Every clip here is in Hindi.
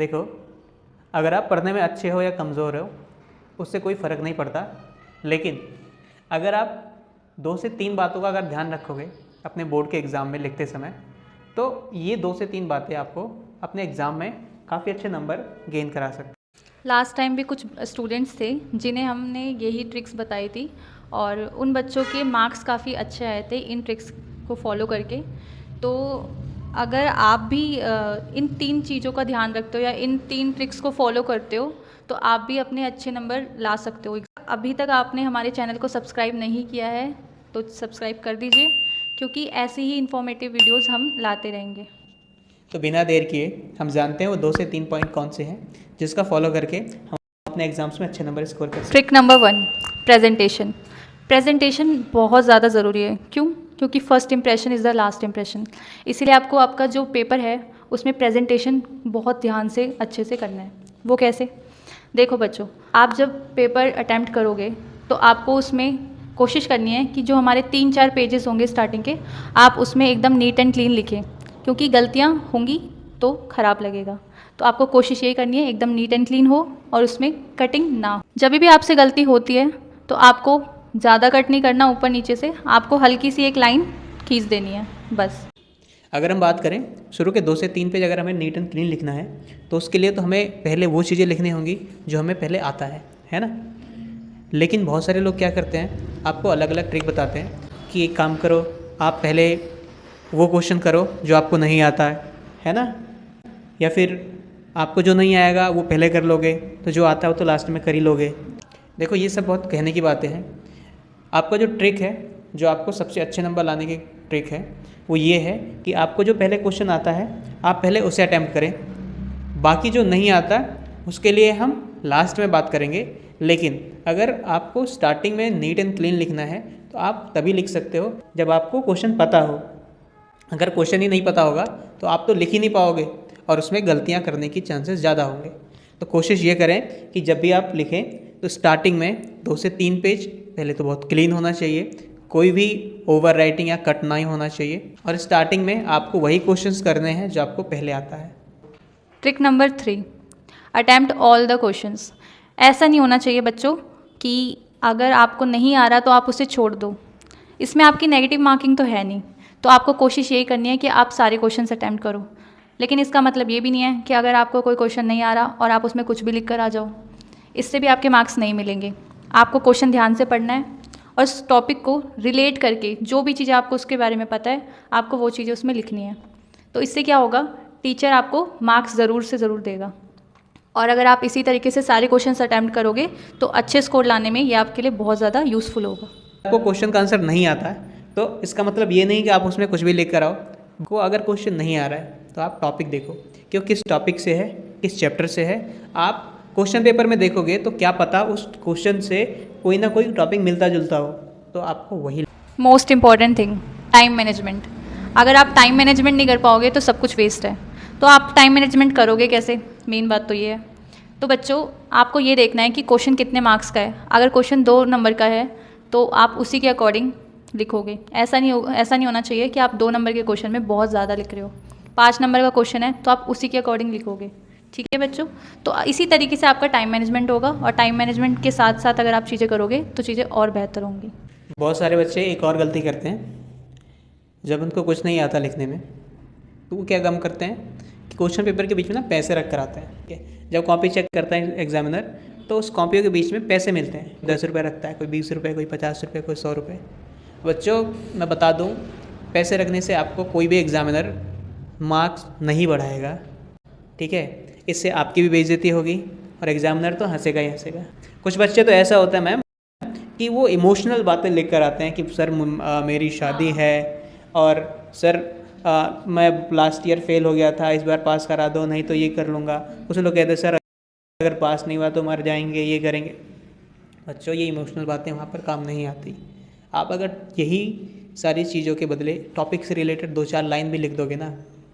देखो, अगर आप पढ़ने में अच्छे हो या कमज़ोर हो उससे कोई फ़र्क नहीं पड़ता, लेकिन अगर आप 2 से 3 बातों का अगर ध्यान रखोगे अपने बोर्ड के एग्ज़ाम में लिखते समय, तो ये 2 से 3 बातें आपको अपने एग्ज़ाम में काफ़ी अच्छे नंबर गेन करा सकते हैं। लास्ट टाइम भी कुछ स्टूडेंट्स थे जिन्हें हमने यही ट्रिक्स बताई थी और उन बच्चों के मार्क्स काफ़ी अच्छे आए थे इन ट्रिक्स को फॉलो करके। तो अगर आप भी इन 3 चीज़ों का ध्यान रखते हो या इन 3 ट्रिक्स को फॉलो करते हो तो आप भी अपने अच्छे नंबर ला सकते हो। अभी तक आपने हमारे चैनल को सब्सक्राइब नहीं किया है तो सब्सक्राइब कर दीजिए, क्योंकि ऐसी ही इन्फॉर्मेटिव वीडियोज़ हम लाते रहेंगे। तो बिना देर किए हम जानते हैं वो 2 से 3 पॉइंट कौन से हैं जिसका फॉलो करके हम अपने एग्ज़ाम्स में अच्छे नंबर स्कोर कर सकते ट्रिक नंबर 1, प्रेजेंटेशन। प्रेजेंटेशन बहुत ज़्यादा ज़रूरी है। क्यों? क्योंकि first impression is the last impression. इसीलिए आपको आपका जो पेपर है उसमें प्रेजेंटेशन बहुत ध्यान से अच्छे से करना है। वो कैसे? देखो बच्चों, आप जब पेपर अटैम्प्ट करोगे तो आपको उसमें कोशिश करनी है कि जो हमारे 3-4 पेजेस होंगे स्टार्टिंग के, आप उसमें एकदम नीट एंड क्लीन लिखें, क्योंकि गलतियाँ होंगी तो ख़राब लगेगा। तो आपको कोशिश यही करनी है एकदम नीट एंड क्लीन हो और उसमें कटिंग ना हो। जब भी आपसे गलती होती है तो आपको ज़्यादा कट नहीं करना ऊपर नीचे से, आपको हल्की सी एक लाइन खींच देनी है बस। अगर हम बात करें शुरू के 2 से 3 पेज अगर हमें नीट एंड क्लीन लिखना है तो उसके लिए तो हमें पहले वो चीज़ें लिखनी होंगी जो हमें पहले आता है ना। लेकिन बहुत सारे लोग क्या करते हैं, आपको अलग अलग ट्रिक बताते हैं कि एक काम करो, आप पहले वो क्वेश्चन करो जो आपको नहीं आता है ना, या फिर आपको जो नहीं आएगा वो पहले कर लोगे तो जो आता है वो तो लास्ट में कर ही लोगे। देखो ये सब बहुत कहने की बातें हैं। आपका जो ट्रिक है, जो आपको सबसे अच्छे नंबर लाने की ट्रिक है, वो ये है कि आपको जो पहले क्वेश्चन आता है आप पहले उसे अटैम्प्ट करें, बाकी जो नहीं आता उसके लिए हम लास्ट में बात करेंगे। लेकिन अगर आपको स्टार्टिंग में नीट एंड क्लीन लिखना है तो आप तभी लिख सकते हो जब आपको क्वेश्चन पता हो। अगर क्वेश्चन ही नहीं पता होगा तो आप तो लिख ही नहीं पाओगे और उसमें गलतियाँ करने की चांसेस ज़्यादा होंगे। तो कोशिश ये करें कि जब भी आप लिखें तो स्टार्टिंग में 2 से 3 पेज पहले तो बहुत क्लीन होना चाहिए, कोई भी ओवर राइटिंग या कट नहीं होना चाहिए, और स्टार्टिंग में आपको वही क्वेश्चंस करने हैं जो आपको पहले आता है। Trick number 3, attempt all the questions. ऐसा नहीं होना चाहिए बच्चों कि अगर आपको नहीं आ रहा तो आप उसे छोड़ दो। इसमें आपकी नेगेटिव मार्किंग तो है नहीं, तो आपको कोशिश यही करनी है कि आप सारे क्वेश्चंस अटैम्प्ट करो। लेकिन इसका मतलब ये भी नहीं है कि अगर आपको कोई क्वेश्चन नहीं आ रहा और आप उसमें कुछ भी लिख कर आ जाओ, इससे भी आपके मार्क्स नहीं मिलेंगे। आपको क्वेश्चन ध्यान से पढ़ना है और उस टॉपिक को रिलेट करके जो भी चीज़ें आपको उसके बारे में पता है आपको वो चीज़ें उसमें लिखनी है। तो इससे क्या होगा, टीचर आपको मार्क्स ज़रूर से ज़रूर देगा। और अगर आप इसी तरीके से सारे क्वेश्चंस अटैम्प्ट करोगे तो अच्छे स्कोर लाने में ये आपके लिए बहुत ज़्यादा यूज़फुल होगा। आपको क्वेश्चन का आंसर नहीं आता है तो इसका मतलब ये नहीं कि आप उसमें कुछ भी लिख कर आओ। को अगर क्वेश्चन नहीं आ रहा है तो आप टॉपिक देखो कि वो किस टॉपिक से है, किस चैप्टर से है। आप क्वेश्चन पेपर में देखोगे तो क्या पता उस क्वेश्चन से कोई ना कोई टॉपिक मिलता जुलता हो, तो आपको वही। Most important thing, time management. अगर आप टाइम मैनेजमेंट नहीं कर पाओगे तो सब कुछ वेस्ट है। तो आप टाइम मैनेजमेंट करोगे कैसे, मेन बात तो ये है। तो बच्चों आपको ये देखना है कि क्वेश्चन कितने मार्क्स का है। अगर क्वेश्चन 2 नंबर का है तो आप उसी के अकॉर्डिंग लिखोगे। ऐसा नहीं होना चाहिए कि आप 2 नंबर के क्वेश्चन में बहुत ज़्यादा लिख रहे हो। 5 नंबर का क्वेश्चन है तो आप उसी के अकॉर्डिंग लिखोगे। ठीक है बच्चों, तो इसी तरीके से आपका टाइम मैनेजमेंट होगा और टाइम मैनेजमेंट के साथ साथ अगर आप चीज़ें करोगे तो चीज़ें और बेहतर होंगी। बहुत सारे बच्चे एक और गलती करते हैं, जब उनको कुछ नहीं आता लिखने में तो वो क्या काम करते हैं कि क्वेश्चन पेपर के बीच में ना पैसे रख कर आते हैं। ठीक है, जब कॉपी चेक करता है एग्जामिनर तो उस कॉपियों के बीच में पैसे मिलते हैं। 10 रुपये रखता है, कोई 20 रुपये, कोई 50 रुपये, कोई 100 रुपये। बच्चों मैं बता दूं, पैसे रखने से आपको कोई भी एग्जामिनर मार्क्स नहीं बढ़ाएगा। ठीक है, इससे आपकी भी बेइज्जती होगी और एग्जामिनर तो हंसेगा ही हंसेगा। कुछ बच्चे तो ऐसा होता है मैम कि वो इमोशनल बातें लेकर कर आते हैं कि सर मेरी शादी है और सर मैं लास्ट ईयर फेल हो गया था, इस बार पास करा दो, नहीं तो ये कर लूँगा। कुछ लोग कहते हैं सर अगर पास नहीं हुआ तो मर जाएंगे, ये करेंगे। बच्चों ये इमोशनल बातें वहाँ पर काम नहीं आती। आप अगर यही सारी चीज़ों के बदले टॉपिक से रिलेटेड 2-4 लाइन भी लिख दोगे ना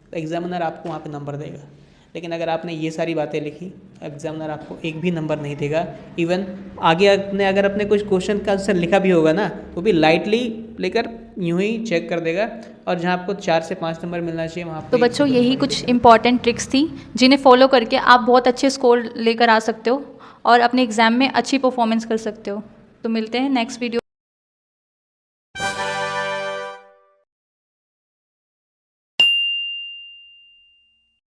तो एग्जामिनर आपको वहाँ पे नंबर देगा। लेकिन अगर आपने ये सारी बातें लिखी एग्जामिनर आपको एक भी नंबर नहीं देगा। इवन आगे आपने अगर अपने कुछ क्वेश्चन का आंसर लिखा भी होगा ना तो भी लाइटली लेकर यूं ही चेक कर देगा, और जहाँ आपको 4 से 5 नंबर मिलना चाहिए वहाँ तो बच्चों यही कुछ इंपॉर्टेंट ट्रिक्स थी जिन्हें फॉलो करके आप बहुत अच्छे स्कोर लेकर आ सकते हो और अपने एग्ज़ाम में अच्छी परफॉर्मेंस कर सकते हो। तो मिलते हैं नेक्स्ट वीडियो।